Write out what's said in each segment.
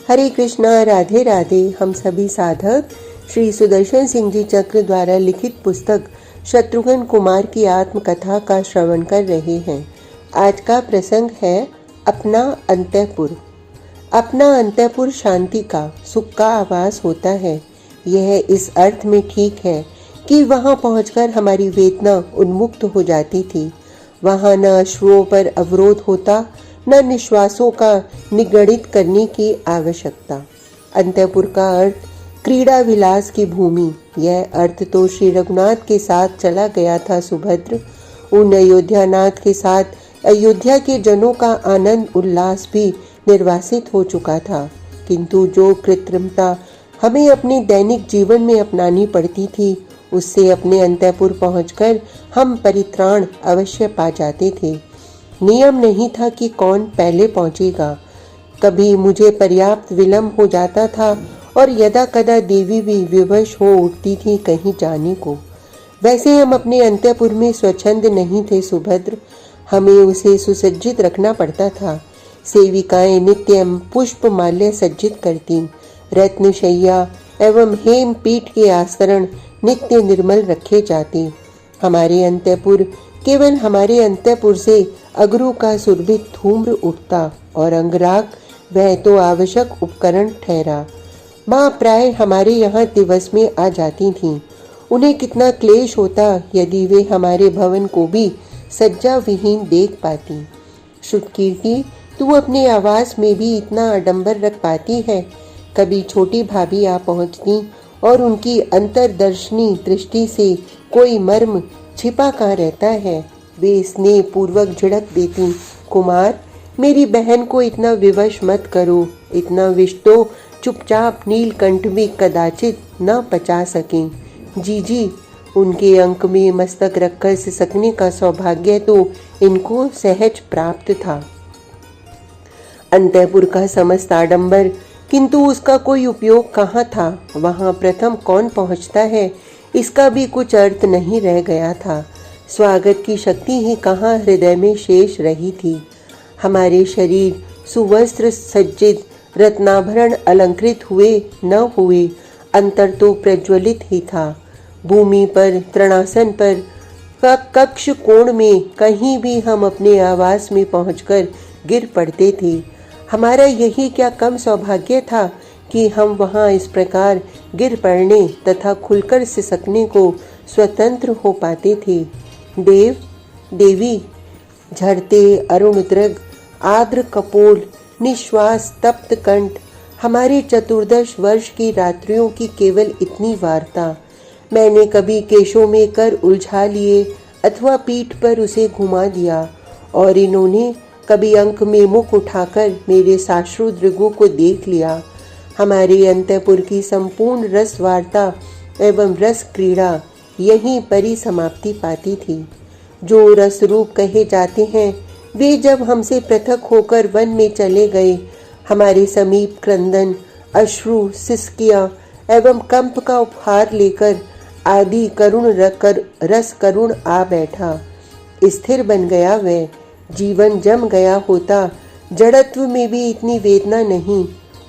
हरे कृष्णा, राधे राधे। हम सभी साधक श्री सुदर्शन सिंह जी चक्र द्वारा लिखित पुस्तक शत्रुघ्न कुमार की आत्मकथा का श्रवण कर रहे हैं। आज का प्रसंग है अपना अंतःपुर। अपना अंतःपुर शांति का, सुख का आवास होता है। यह इस अर्थ में ठीक है कि वहां पहुंचकर हमारी वेदना उन्मुक्त हो जाती थी। वहां न अश्रुओं पर अवरोध होता, न निश्वासों का निगड़ित करने की आवश्यकता। अंतःपुर का अर्थ क्रीड़ा विलास की भूमि। यह अर्थ तो श्री रघुनाथ के साथ चला गया था सुभद्र। उन अयोध्यानाथ के साथ अयोध्या के जनों का आनंद उल्लास भी निर्वासित हो चुका था। किंतु जो कृत्रिमता हमें अपने दैनिक जीवन में अपनानी पड़ती थी, उससे अपने अंतःपुर पहुंचकर हम परित्राण अवश्य पा जाते थे। नियम नहीं था कि कौन पहले पहुंचेगा। कभी मुझे पर्याप्त विलंब हो जाता था और यदा कदा देवी भी विवश हो उठती थी कहीं जाने को। वैसे हम अपने अंतःपुर में स्वच्छंद नहीं थे सुभद्र। हमें उसे सुसज्जित रखना पड़ता था। सेविकाएं नित्यम पुष्प माल्य सज्जित करती, रत्नशैया एवं हेम पीठ के आस्तरण नित्य निर्मल रखे जाते। हमारे अंतःपुर केवल हमारे अंतःपुर से अगरू का सुरभित धूम्र उठता और अंगराग वह तो आवश्यक उपकरण ठहरा। माँ प्राय हमारे यहाँ दिवस में आ जाती थीं। उन्हें कितना क्लेश होता यदि वे हमारे भवन को भी सज्जा विहीन देख पाती। श्रुतकीर्ति, तू अपने आवास में भी इतना आडंबर रख पाती है। कभी छोटी भाभी आ पहुँचती और उनकी अंतरदर्शनी दृष्टि से कोई मर्म छिपा कहाँ रहता है। वे स्नेह पूर्वक झिड़क देती, कुमार मेरी बहन को इतना विवश मत करो। इतना विष तो चुपचाप नीलकंठ भी कदाचित न पचा सकें। जी उनके अंक में मस्तक रखकर सिसकने का सौभाग्य तो इनको सहज प्राप्त था। अंतःपुर का समस्त आडंबर, किंतु उसका कोई उपयोग कहाँ था। वहां प्रथम कौन पहुंचता है, इसका भी कुछ अर्थ नहीं रह गया था। स्वागत की शक्ति ही कहाँ हृदय में शेष रही थी। हमारे शरीर सुवस्त्र सज्जित, रत्नाभरण अलंकृत हुए न हुए, अंतर तो प्रज्वलित ही था। भूमि पर, तृणासन पर, कक्ष कोण में कहीं भी हम अपने आवास में पहुंचकर गिर पड़ते थे। हमारा यही क्या कम सौभाग्य था कि हम वहां इस प्रकार गिर पड़ने तथा खुलकर सिसकने को स्वतंत्र हो पाते थे। देव देवी, झरते अरुणद्रग, आर्द्र कपोल, निश्वास तप्त कंठ, हमारे 14 वर्ष की रात्रियों की केवल इतनी वार्ता। मैंने कभी केशों में कर उलझा लिए अथवा पीठ पर उसे घुमा दिया, और इन्होंने कभी अंक में मुख उठाकर मेरे साश्रु दृगों को देख लिया। हमारे अंतःपुर की संपूर्ण रस वार्ता एवं रस क्रीड़ा यहीं परिसमाप्ति पाती थी। जो रस रूप कहे जाते हैं, वे जब हमसे पृथक होकर वन में चले गए, हमारे समीप क्रंदन, अश्रु, सिसकियां एवं कंप का उपहार लेकर आदि करुण रस करुण आ बैठा। स्थिर बन गया वह, जीवन जम गया होता। जड़त्व में भी इतनी वेदना नहीं,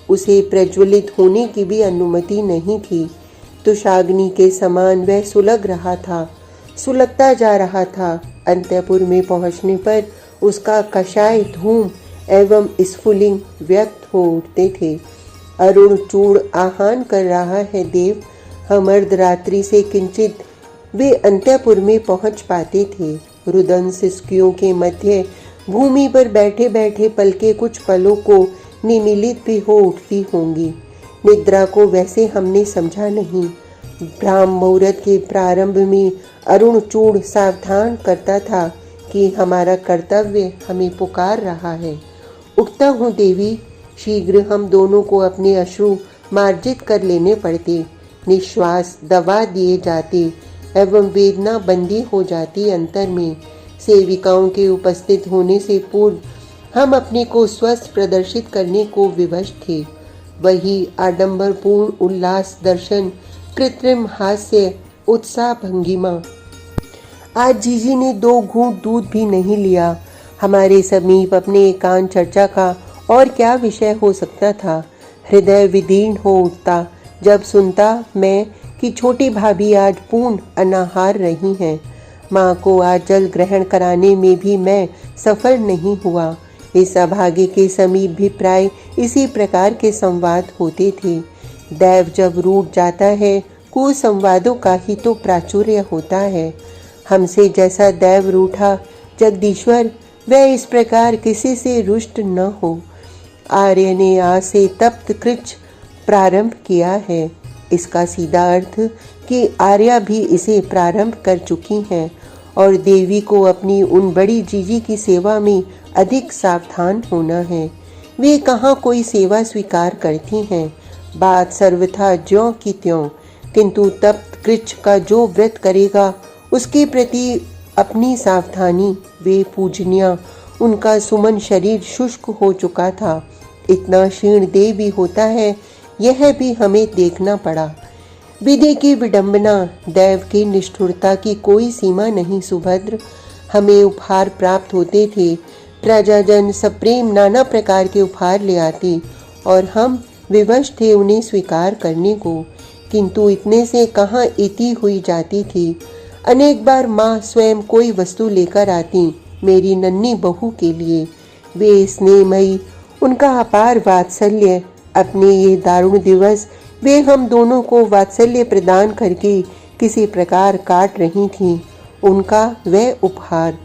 उसे प्रज्वलित होने की भी अनुमति नहीं थी। तुषाग्नि के समान वह सुलग रहा था, सुलगता जा रहा था। अंतःपुर में पहुंचने पर उसका कषाय धूम एवं स्फुलिंग व्यक्त हो उठते थे। अरुण चूड़ आहान कर रहा है देव। हम अर्धरात्रि से किंचित वे अंतःपुर में पहुंच पाते थे। रुदन सिसकियों के मध्य भूमि पर बैठे बैठे पलके कुछ पलों को निमीलित भी हो उठती होंगी। निद्रा को वैसे हमने समझा नहीं। ब्राह्म मुहूर्त के प्रारंभ में अरुण चूड़ सावधान करता था कि हमारा कर्तव्य हमें पुकार रहा है। उठता हूँ देवी। शीघ्र हम दोनों को अपने अश्रु मार्जित कर लेने पड़ते, निश्वास दबा दिए जाते एवं वेदना बंदी हो जाती अंतर में। सेविकाओं के उपस्थित होने से पूर्व हम अपने को स्वस्थ प्रदर्शित करने को विवश थे। वही आडंबरपूर्ण उल्लास दर्शन, कृत्रिम हास्य, उत्साह भंगिमा। आज जीजी ने 2 घूंट दूध भी नहीं लिया। हमारे समीप अपने एकांत चर्चा का और क्या विषय हो सकता था। हृदय विदीर्ण हो उठता जब सुनता मैं कि छोटी भाभी आज पूर्ण अनाहार रही हैं। माँ को आज जल ग्रहण कराने में भी मैं सफल नहीं हुआ। इस अभागे के समीप भी प्राय इसी प्रकार के संवाद होते थे। दैव जब रूठ जाता है, कुसंवादों का ही तो प्राचुर्य होता है। हमसे जैसा दैव रूठा जगदीश्वर, वह इस प्रकार किसी से रुष्ट न हो। आर्य ने आज से तप्त कृच्छ प्रारंभ किया है। इसका सीधा अर्थ कि आर्या भी इसे प्रारंभ कर चुकी हैं और देवी को अपनी उन बड़ी जीजी की सेवा में अधिक सावधान होना है। वे कहाँ कोई सेवा स्वीकार करती हैं, बात सर्वथा ज्यों की त्यों। किंतु तप्त कृच्छ का जो व्रत करेगा उसके प्रति अपनी सावधानी वे पूजनिया। उनका सुमन शरीर शुष्क हो चुका था, इतना क्षीण देह भी होता है, यह भी हमें देखना पड़ा। विधि की विडंबना, दैव की निष्ठुरता की कोई सीमा नहीं। सुभद्र, हमें उपहार प्राप्त होते थे, प्रजाजन सप्रेम नाना प्रकार के उपहार ले आती और हम विवश थे उन्हें स्वीकार करने को। किंतु इतने से कहाँ इति हुई जाती थी। अनेक बार माँ स्वयं कोई वस्तु लेकर आती मेरी नन्ही बहू के लिए। वे स्नेहमयी, उनका अपार वात्सल्य, अपने ये दारुण दिवस वे हम दोनों को वात्सल्य प्रदान करके किसी प्रकार काट रही थीं। उनका वह उपहार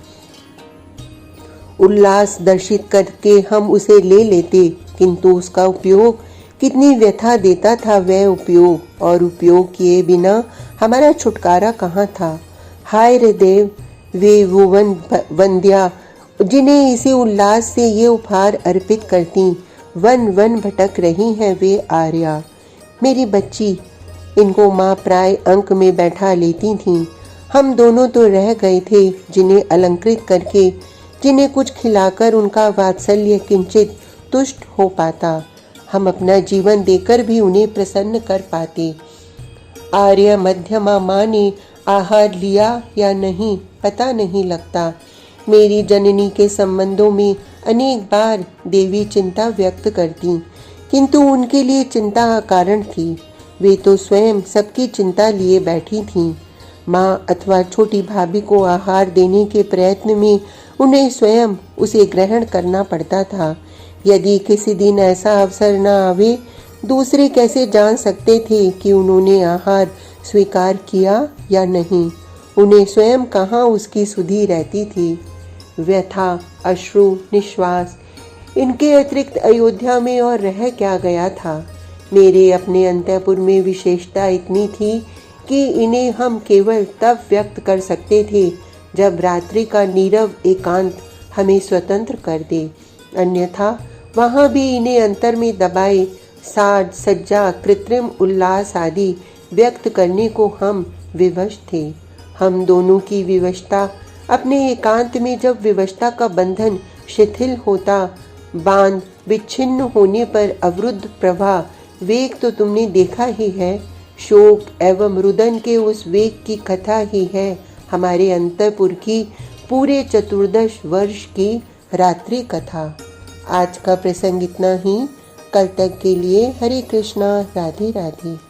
उल्लास दर्शित करके हम उसे ले लेते, किंतु उसका उपयोग कितनी व्यथा देता था वह उपयोग, और उपयोग किए बिना हमारा छुटकारा कहाँ था। हाय रे देव, वे वो वंद्या जिन्हें इसी उल्लास से ये उपहार अर्पित करती वन वन भटक रही हैं वे आर्या। मेरी बच्ची, इनको माँ प्राय अंक में बैठा लेती थीं। हम दोनों तो रह गए थे जिन्हें अलंकृत करके, जिन्हें कुछ खिलाकर उनका वात्सल्य किंचित तुष्ट हो पाता। हम अपना जीवन देकर भी उन्हें प्रसन्न कर पाते। आर्य मध्यमा माँ ने आहार लिया या नहीं पता नहीं लगता। मेरी जननी के संबंधों में अनेक बार देवी चिंता व्यक्त करती, किंतु उनके लिए चिंता अकारण थी। वे तो स्वयं सबकी चिंता लिए बैठी थीं। माँ अथवा छोटी भाभी को आहार देने के प्रयत्न में उन्हें स्वयं उसे ग्रहण करना पड़ता था। यदि किसी दिन ऐसा अवसर न आवे, दूसरे कैसे जान सकते थे कि उन्होंने आहार स्वीकार किया या नहीं। उन्हें स्वयं कहाँ उसकी सुधि रहती थी। व्यथा, अश्रु, निश्वास, इनके अतिरिक्त अयोध्या में और रह क्या गया था। मेरे अपने अंतःपुर में विशेषता इतनी थी कि इन्हें हम केवल तब व्यक्त कर सकते थे जब रात्रि का नीरव एकांत हमें स्वतंत्र कर दे। अन्यथा वहाँ भी इन्हें अंतर में दबाए साज सज्जा, कृत्रिम उल्लास आदि व्यक्त करने को हम विवश थे। हम दोनों की विवशता, अपने एकांत में जब विवशता का बंधन शिथिल होता, बांध विच्छिन्न होने पर अवरुद्ध प्रवाह वेग तो तुमने देखा ही है। शोक एवं रुदन के उस वेग की कथा ही है हमारे अंतःपुर की पूरे 14 वर्ष की रात्रि कथा। आज का प्रसंग इतना ही। कल तक के लिए हरे कृष्णा, राधे राधे।